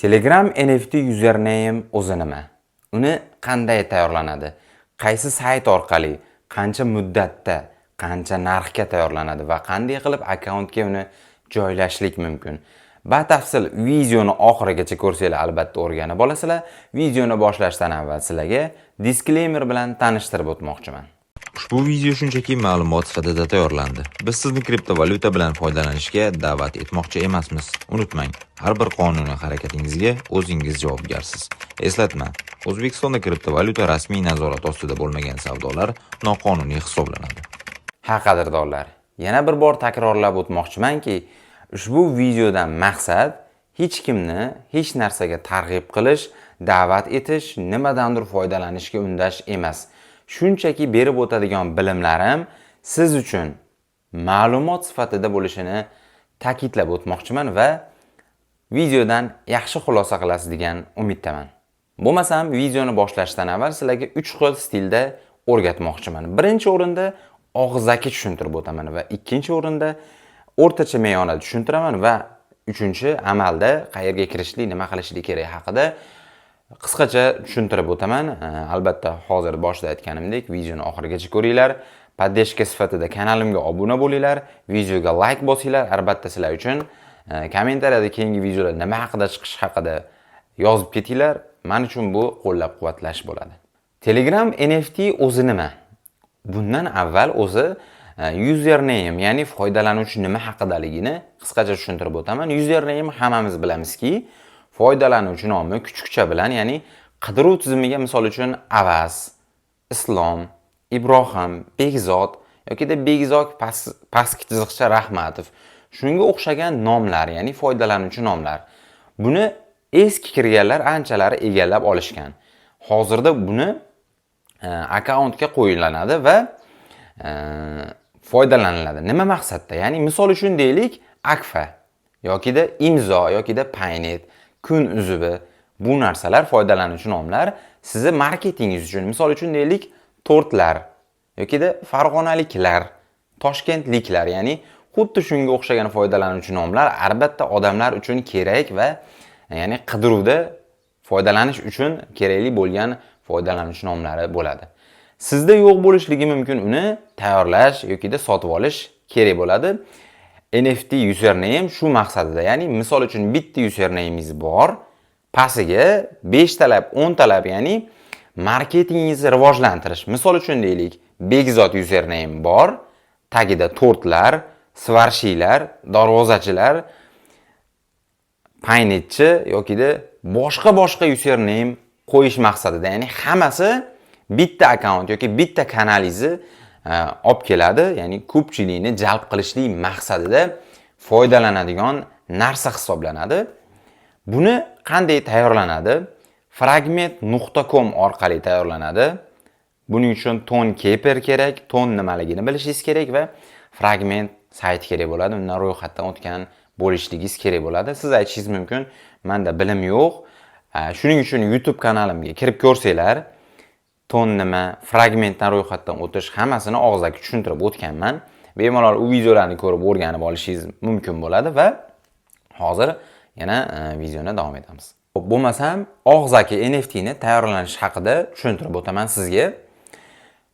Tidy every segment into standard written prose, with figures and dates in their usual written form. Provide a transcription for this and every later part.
Telegram NFT username o'zi nima? Uni qanday tayyorlanadi? Qaysi sayt orqali, qancha muddatda, qancha narxga tayyorlanadi va qanday qilib akkauntga uni joylashlik mumkin? Batafsil videoni oxirigacha ko'rsanglar albatta o'rganib olasizlar. Videoni boshlashdan avval sizlarga disclaimer bilan tanishtirib o'tmoqchiman. Ushbu video shunchaki ma'lumot sifatida tayyorlandi. Biz sizni kriptovalyuta bilan foydalanishga da'vat etmoqchi emasmiz. Unutmang, har bir qonuniy harakatingizga o'zingiz javobgarsiz. Eslatma: O'zbekistonda kriptovalyuta rasmiy nazorat ostida bo'lmagan savdolar noqonuniy hisoblanadi. Qadrdonlar, yana bir bor takrorlab o'tmoqchimanki, ushbu videodan maqsad hech kimni hech narsaga targ'ib qilish, da'vat etish, nimadandir foydalanishga undash emas. Shunchaki berib o'tadigan bilimlarim siz uchun ma'lumot sifatida bo'lishini ta'kidlab o'tmoqchiman va videodan yaxshi xulosa qilasiz degan umiddaman. Bo'lmasam videoni boshlashdan avval sizlarga 3 xil stilda o'rgatmoqchiman. Birinchi o'rinda og'zaki tushuntirib o'taman va ikkinchi o'rinda o'rtacha me'yorda tushuntiraman va uchinchi amalda qayerga kirishlik, nima qilishlik kerak haqida qisqacha tushuntirib o'taman. Albatta, hozir boshida aytganimdek, videoni oxirigacha ko'ringlar. Podдержка sifatida kanalimga obuna bo'linglar, videoga like bosinglar. Albatta sizlar uchun kommentariyada keyingi videolar nima haqida chiqish haqida yozib ketinglar. Men uchun bu qo'llab-quvvatlash bo'ladi. Telegram NFT o'zi nima? Bundan avval o'zi username, ya'ni foydalanuvchi nima haqidaligini qisqacha tushuntirib o'taman. Username hammamiz bilamizki, foydalanuvchi nomi kuchukcha bilan, ya'ni qidiruv tizimiga misol uchun Avaz, Islom, Ibrohim, Begzod yoki Begzod pastki chiziqcha Rahmatov, shunga o'xshagan nomlar, ya'ni foydalanuvchi nomlar. Buni eski kirganlar anchalari egallab olishgan. Hozirda buni akkauntga qo'yiladi va foydalaniladi. Nima maqsadda? Ya'ni misol uchun deylik, Akfa yoki imzo yoki Paynet, kun uzuvi, bu narsalar foydalanuvchi nomlar sizni marketingingiz uchun, misol uchun deylik, tortlar yoki farg'onaliklar, toshkentliklar, ya'ni xuddi shunga o'xshagan foydalanuvchi nomlar albatta odamlar uchun kerak va ya'ni qidiruvda foydalanish uchun kerakli bo'lgan foydalanuvchi nomlari bo'ladi. Sizda yo'q bo'lishligi mumkin, uni tayyorlash yoki sotib olish kerak bo'ladi. NFT username shu maqsadida, ya'ni misol uchun bitta usernamingiz bor, pastiga 5 talab, 10 talab, ya'ni marketingingizni rivojlantirish. Misol uchun deylik, Begzod username bor, tagida tortlar, svarshiylar, darvozachilar, paynetchi yoki boshqa username qo'yish maqsadida, ya'ni hammasi bitta akkaunt yoki bitta kanalingizni olib keladi, ya'ni ko'pchilikni jalb qilishlik maqsadida foydalanadigan narsa hisoblanadi. Buni qanday tayyorlanadi? Fragment.com orqali tayyorlanadi. Buning uchun ton keper kerak, ton nimaligini bilishingiz kerak va fragment sayt kerak bo'ladi. Undan ro'yxatdan o'tgan bo'lishligingiz kerak bo'ladi. Siz aytishingiz mumkin, menda bilim yo'q. Shuning uchun YouTube kanalimga kirib ko'rsanglar, ton nima, fragmentdan ro'yxatdan o'tish hammasini og'zaki tushuntirib o'tganman. Bemalol u videolarni ko'rib o'rganib olishingiz mumkin bo'ladi va hozir yana videoni davom etamiz. Bo'lmasam, og'zaki NFT ni tayyorlanish haqida tushuntirib o'taman sizga.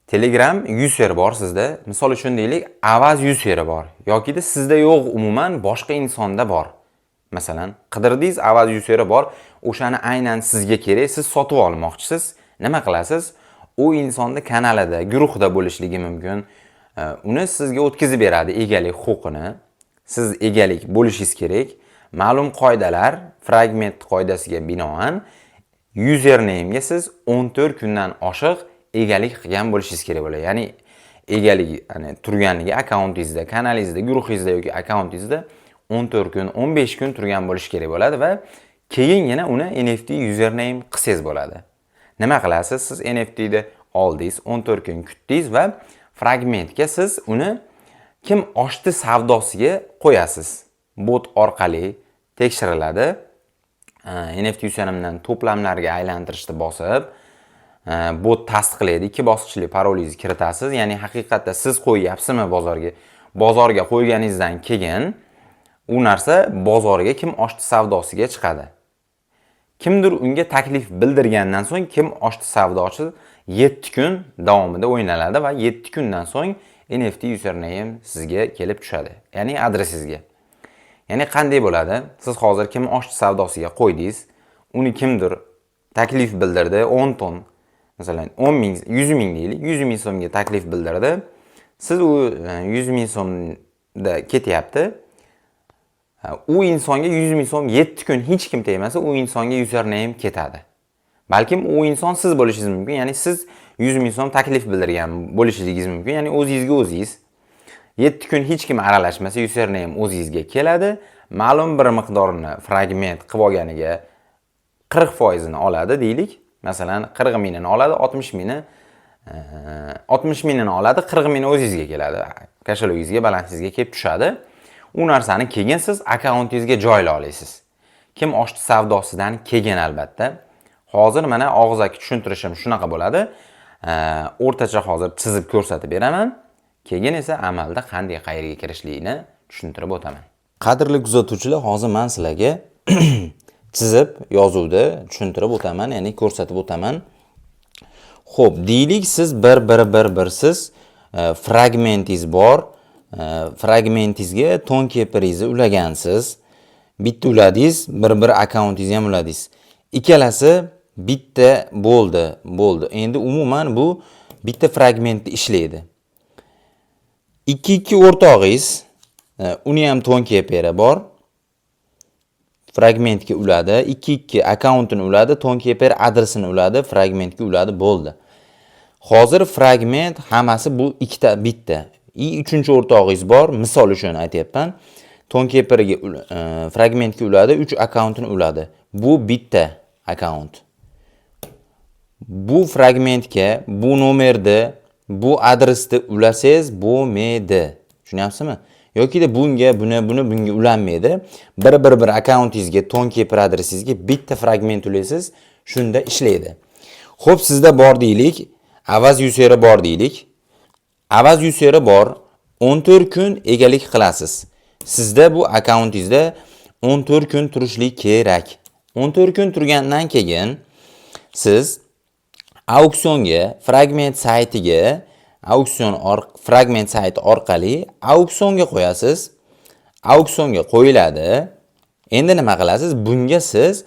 Telegram user bor sizda. Misol uchun deylik, Avaz useri bor yoki sizda yo'q, umuman boshqa insonda bor. Masalan, qidirdingiz, Avaz useri bor, o'shani aynan sizga kerak, siz sotib olmoqchisiz. Nima qilasiz? U insonni kanalida, guruhda bo'lishligi mumkin. Uni sizga o'tkazib beradi, egalik huquqini. Siz egalik bo'lishingiz kerak. Ma'lum qoidalar, fragment qoidasiga binoan username'ga siz 14 kundan oshiq egalik qilgan bo'lishingiz kerak bo'ladi. Ya'ni egalik, turganligi akkauntingizda, kanalingizda, guruhingizda yoki akkauntingizda 14 kun, 15 kun turgan bo'lishi kerak bo'ladi va keyin yana uni NFT username qilsangiz bo'ladi. Nima qilasiz? Siz NFT ni oldingiz, 14 kun kutdingiz va fragmentga siz uni kim ochdi savdosiga qo'yasiz. Bot orqali tekshiriladi. NFT username'dan to'plamlarga aylantirishni bosib, bot tasdiqlaydi. 2 bosqichli parolingizni kiritasiz. Ya'ni haqiqatda siz qo'yyapsizmi bozorga? Bozorga qo'yganingizdan keyin u narsa bozorga kim ochdi savdosiga chiqadi. Kimdir unga taklif bildirgandan so'ng kim oshdi savdochi 7 kun davomida o'ynaladi va 7 kundan so'ng NFT username sizga kelib tushadi. Ya'ni adresingizga. Ya'ni qanday bo'ladi? Siz hozir kim oshdi savdosiga qo'ydingiz, uni kimdir taklif bildirdi 10 ton. Masalan 10 ming, 100 ming deylik, 100 ming so'mga taklif bildirdi. Siz u 100 ming so'mda ketyapti. U insonga 100 ming so'm 7 kun hech kim tegmasa, u insonga username ketadi. Balkim u inson siz bo'lishingiz mumkin. Ya'ni siz 100 ming so'm taklif bildirgan bo'lishingiz mumkin. Ya'ni o'zingizga o'zingiz 7 kun hech kim aralashmasa username o'zingizga keladi. Ma'lum bir miqdorini fragment qilib olganiga 40% ni oladi deylik. Masalan, 40 mingni oladi, 60 mingni oladi, 40 mingni o'zingizga keladi. Kashalogingizga, balansingizga kelib tushadi. U narsani keyin siz akkauntingizga joylay olasiz. Kim oshdi savdosidan keyin albatta. Hozir mana og'zaki tushuntirishim shunaqa bo'ladi. O'rtacha hozir chizib ko'rsatib beraman. Keyin esa amalda qanday qayerga kirishligini tushuntirib o'taman. Qadrli kuzatuvchilar, hozir men sizlarga chizib, yozuvda tushuntirib o'taman, ya'ni ko'rsatib o'taman. Xo'p, deylik siz bir siz fragmentingiz bor. Fragmentingizga ton kepiringizni ulagansiz. Bitta uladingiz, bir akkauntingizni ham uladingiz. Ikkalasi bitta bo'ldi. Endi umuman bu bitta fragmentda ishlaydi. Ikki o'rtog'ingiz, uni ham ton keperi bor. Fragmentga uladi, ikki akkauntini uladi, ton keper adresini uladi, fragmentga uladi, bo'ldi. Hozir fragment hammasi bu ikkita bitta. Uchinchi o'rtog'ingiz bor, misol uchun aytyapman. Ton keperiga fragmentga uladi, 3 akkauntini uladi. Bu bitta akkaunt. Bu fragmentga, bu nomerda, bu adresda ulasangiz bo'lmaydi. Tushunyapsizmi? Yoki de bunga ulanmaydi. Bir akkauntingizga, ton keper adresingizga bitta fragment ulaysiz, shunda ishlaydi. Xo'p, sizda bor deylik, avaz useri bor deylik. Avaz useri bor, 14 kun egalik qilasiz. Sizda bu akkauntingizda 14 kun turishlik kerak. 14 kun turgandan keyin siz auksionga, fragment saytiga, fragment sayti orqali auksionga qo'yasiz. Auksionga qo'yiladi. Endi nima qilasiz? Bunga siz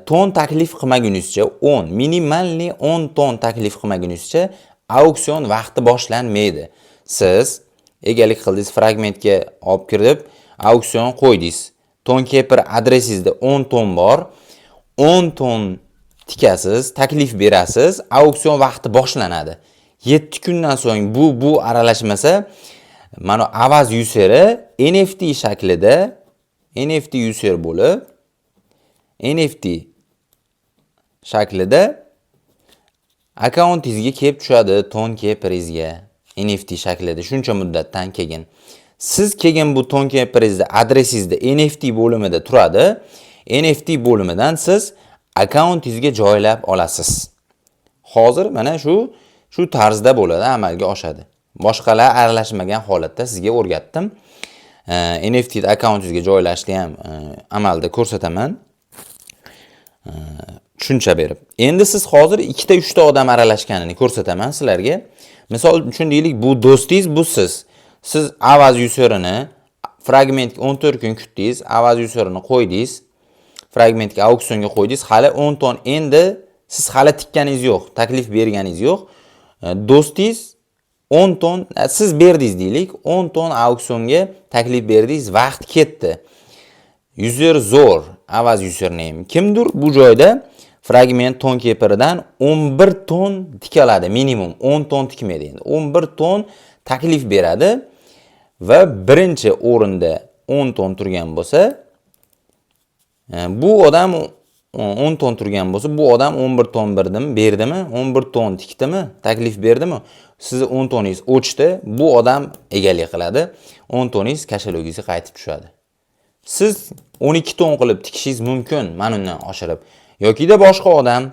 ton taklif qilmagunizcha 10, minimalli 10 ton taklif qilmagunizcha auksion vaqti boshlanmaydi. Siz egalik qildingiz, fragmentga olib kirib, auksion qo'ydingiz. Ton keper adresingizda 10 ton bor. 10 ton tikasiz, taklif berasiz, auksion vaqti boshlanadi. 7 kundan so'ng bu aralashmasa, mana avaz useri NFT shaklida, NFT user bo'lib, NFT shaklida akkauntingizga kelib tushadi, ton keperingizga NFT shaklida shuncha muddatdan keyin. Siz keyin bu ton keperingizda adresingizda NFT bo'limida turadi. NFT bo'limidan siz akkauntingizga joylab olasiz. Hozir mana shu tarzda bo'ladi, amalga oshadi. Boshqalar aralashmagan holatda sizga o'rgatdim. NFT akkauntingizga joylashni ham amalda ko'rsataman. Tushuncha berib. Endi siz hozir 2-3 ta odam aralashganini ko'rsataman sizlarga. Misol uchun deylik, bu do'stingiz, bu siz. Siz avaz userini fragmentga 14 kun kutdingiz, avaz userini qo'ydingiz, fragmentga auksionga qo'ydingiz, hali 10 ton. Endi siz hali tikkaningiz yo'q, taklif berganingiz yo'q. Do'stingiz 10 ton, siz berdingiz deylik, 10 ton auksionga taklif berdingiz, vaqt ketdi. User zo'r, avaz username. Kimdir bu joyda fragment ton keperidan 11 ton tikaladi, minimum 10 ton tikmaydi endi. 11 ton taklif beradi va birinchi o'rinda 10 ton turgan bo'lsa, bu odam 10 ton turgan bo'lsa, bu odam 11 ton berdimi, 11 ton tikdimi, taklif berdimi? Siz 10 toningiz o'chdi, bu odam egalik qiladi, 10 toningiz kashalogingizga qaytib tushadi. Siz 12 ton qilib tikishingiz mumkin, mana undan oshirib. Yoki da boshqa odam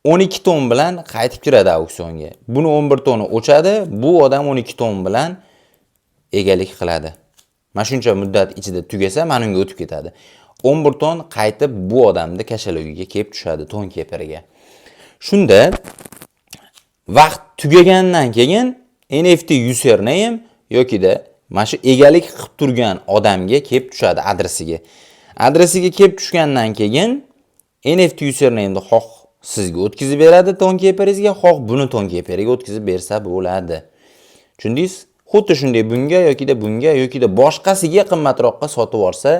12 ton bilan qaytib kiradi auksionga. Buni 11 toni o'chadi, bu odam 12 ton bilan egalik qiladi. Mana shuncha muddat ichida tugasa, mana unga o'tib ketadi. 11 ton qaytib bu odamni kashalogiga kelib tushadi, ton keperiga. Shunda vaqt tugagandan keyin NFT username yokida mana shu egalik qilib turgan odamga kelib tushadi adresiga. Adresiga kelib tushgandan keyin NFT usernameni xoh sizga o'tkazib beradi ton keperingizga, xoh buni ton keperiga o'tkazib bersa bo'ladi. Tushundingiz? Xuddi shunday bunga yokida boshqasiga qimmatroqqa sotib olsa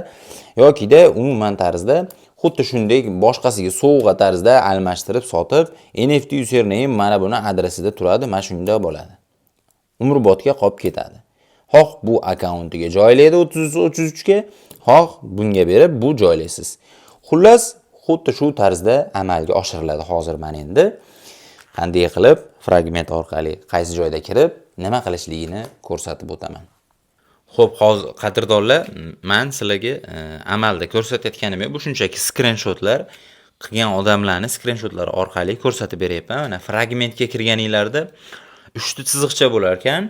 yokida umuman tarzda xuddi shunday boshqasiga sovg'a tarzda almashtirib sotib, NFT username mana buni adresida turadi, mana shunda bo'ladi. Umrbodga qolib ketadi. Xoh bu akkauntiga joylaydi 33 ga, xoh bunga berib bu joylaysiz. Xullas, xuddi shu tarzda amalga oshiriladi hozir men endi. Qanday qilib fragment orqali qaysi joyda kirib nima qilishligini ko'rsatib o'taman. Xo'p, hozir qadrdonlar, men sizlarga amalda ko'rsatayotganim bu shunchaki skrinshotlar qilgan odamlarning skrinshotlari orqali ko'rsatib beryapman. Mana fragmentga kirganinglarda 3 ta chiziqcha bo'lar ekan.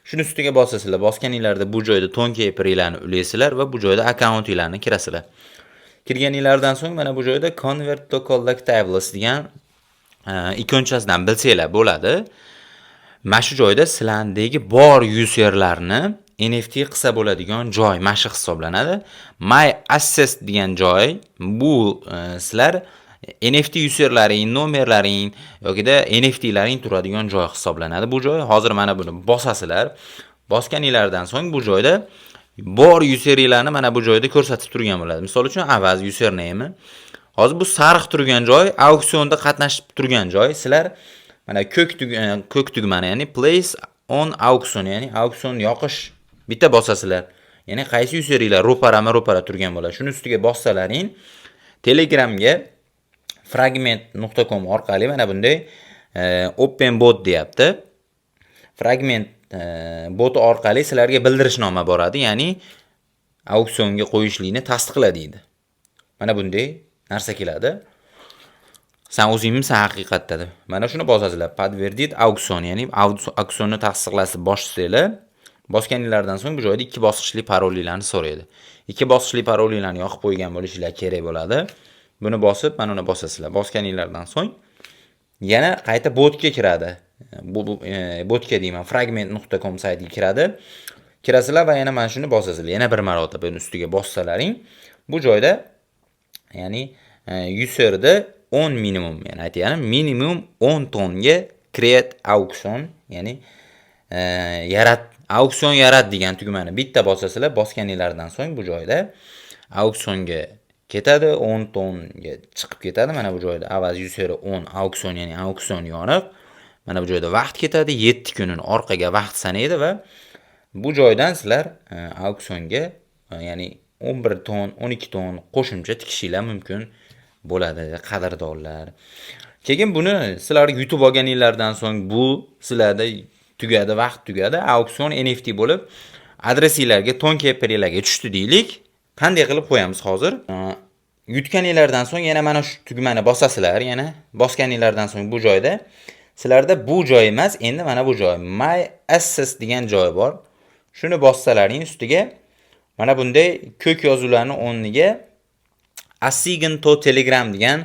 Shuni ustiga bosasizlar. Bosganinglarda bu joyda ton keperinglarni ulaysizlar va bu joyda akkauntinglarni kirasizlar. Kirganinglardan so'ng mana bu joyda convert to collectibles degan ikonchasidan bilsanglar bo'ladi. Mana shu joyda sizlardagi bor userlarni NFT qilsa bo'ladigan joy mana shu hisoblanadi. My Assets degan joy bu sizlar NFT userlaring, nomerlaring yokida NFTlaring turadigan joy hisoblanadi. Bu joy hozir mana buni bosasizlar. Bosganinglardan so'ng bu joyda bor useringlarni mana bu joyda ko'rsatib turgan bo'ladi. Misol uchun avaz username. Hozir bu sariq turgan joy, auksionda qatnashib turgan joy. Sizlar mana ko'k tugmani, ya'ni place on auction, ya'ni auksion yoqish bitta bosasizlar. Ya'ni qaysi useringlar ro'para turgan bo'ladi. Shuni ustiga bossalaring, Telegramga fragment.com orqali mana bunday open bot deyapti. Fragment bot orqali sizlarga bildirishnoma boradi, ya'ni auksionga qo'yishlikni tasdiqla deydi. Mana bunday narsa keladi. Sen o'zingizmi haqiqatda. Mana shuni bosasizlar. Подтвердить auksion, ya'ni auksionni tasdiqlashni boshlaysizlar. Bosganinglardan so'ng bu joyda 2 bosqichli parolinglarni so'raydi. 2 bosqichli parolinglarni yoqib qo'ygan bo'lishinglar kerak bo'ladi. Buni bosib, mana uni bosasizlar. Bosganinglardan so'ng yana qayta botga kiradi. Bu botga deyman, fragment.com saytiga kiradi. Kirasizlar va yana mana shuni bosasizlar. Yana bir marotaba uni ustiga bossalaring, bu joyda ya'ni userda 10 minimum, ya'ni aytganim minimum 10 tonga create auction, ya'ni auksion yarat degan tugmani bitta bosasizlar. Bosganinglardan so'ng bu joyda auksionga ketadi, 10 tonga chiqib ketadi. Mana bu joyda avaz useri 10 auksion, ya'ni auksion yoniq. Mana bu joyda vaqt ketadi, 7 kunini orqaga vaqt sanaydi va bu joydan sizlar auksionga, ya'ni 11 ton, 12 ton qo'shimcha tikishinglar mumkin bo'ladi, qadrdonlar. Keyin buni sizlar yutib olganinglardan so'ng bu sizlarda tugadi, vaqt tugadi, auksion NFT bo'lib adresinglarga, ton keperinglarga tushdi deylik. Qanday qilib qo'yamiz hozir? Yutganinglardan so'ng yana mana shu tugmani bosasizlar, yana bosganinglardan so'ng bu joyda sizlarda bu joy emas, endi mana bu joy My Assets degan joy bor. Shuni bossalaring ustiga mana bunday ko'k yozuvlarning o'rniga Assign to Telegram degan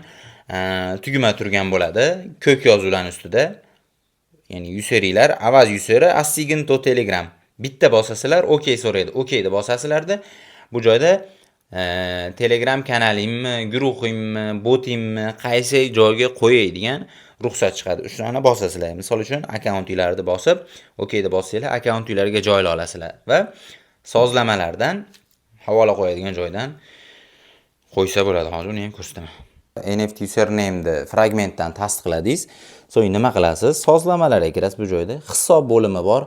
tugma turgan bo'ladi. Ko'k yozuvlarning ustida. Ya'ni useringlar, avaz useri Assign to Telegram. Bitta bosasizlar, OK so'raydi. OK'ni bosasizlarda bu joyda Telegram kanalimmi, guruhimmi, botimmi, qaysi joyga qo'yay degan ruxsat chiqadi. Shuni bosasizlar. Misol uchun akkauntinglarni bosib, OK'ni bossanglar, akkauntinglarga joylay olasizlar va sozlamalardan havola qo'yadigan joydan qo'ysa bo'ladi. Hozir uni ham ko'rsataman. NFT username fragmentdan tasdiqladingiz. So'ng nima qilasiz? Sozlamalarga kirasiz. Bu joyda hisob bo'limi bor.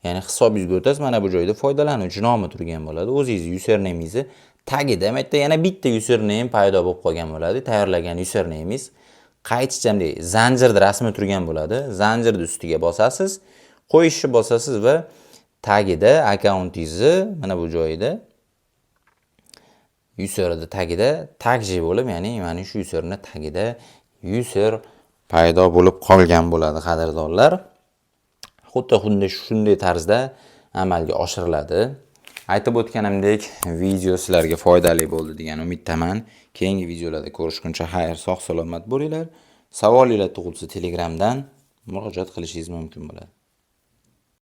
Ya'ni hisobingizga o'tasiz. Mana bu joyda foydalanuvchi nomi turgan bo'ladi. O'zingiz usernamingizni tagida yana bitta username paydo bo'lib qolgan bo'ladi. Tayyorlagan usernamingiz qaytishchamday zanjirda rasmi turgan bo'ladi. Zanjirning ustiga bosasiz, qo'yishni bosasiz va tagida akkauntingizni mana bu joyda userning tagida tagji bo'lib, ya'ni mana shu userning tagida user paydo bo'lib qolgan bo'ladi, qadrdonlar. Xuddi shunday tarzda amalga oshiriladi. Aytib o'tganimdek, video sizlarga foydali bo'ldi degan umiddaman. Keyingi videolarda ko'rishguncha xayr, sog' salomat bo'linglar. Savolinglar tug'ilsa Telegramdan murojaat qilishingiz mumkin bo'ladi.